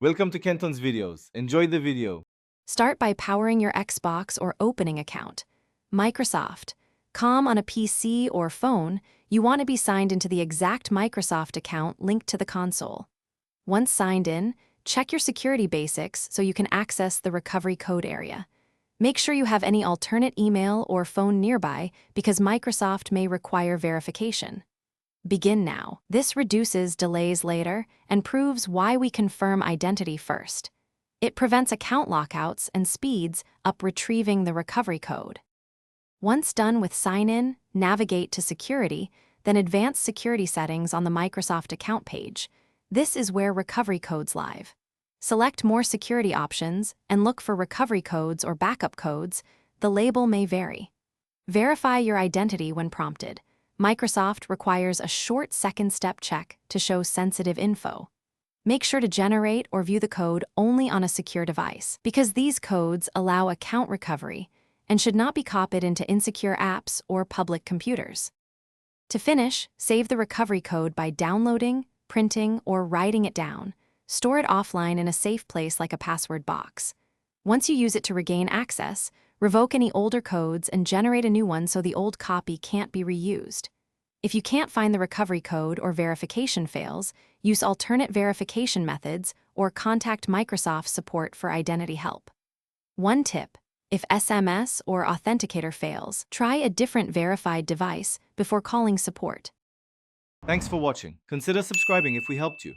Welcome to Kenton's videos. Enjoy the video. Start by powering your Xbox or opening account. Microsoft. On a PC or phone, you want to be signed into the exact Microsoft account linked to the console. Once signed in, check your security basics so you can access the recovery code area. Make sure you have any alternate email or phone nearby because Microsoft may require verification. Begin now. This reduces delays later and proves why we confirm identity first. It prevents account lockouts and speeds up retrieving the recovery code. Once done with sign-in, navigate to Security, then Advanced Security Settings on the Microsoft account page. This is where recovery codes live. Select more security options and look for recovery codes or backup codes. The label may vary. Verify your identity when prompted. Microsoft requires a short second-step check to show sensitive info. Make sure to generate or view the code only on a secure device, because these codes allow account recovery and should not be copied into insecure apps or public computers. To finish, save the recovery code by downloading, printing, or writing it down. Store it offline in a safe place like a password box. Once you use it to regain access, revoke any older codes and generate a new one so the old copy can't be reused. If you can't find the recovery code or verification fails, use alternate verification methods or contact Microsoft support for identity help. One tip: if SMS or authenticator fails, try a different verified device before calling support. Thanks for watching. Consider subscribing if we helped you.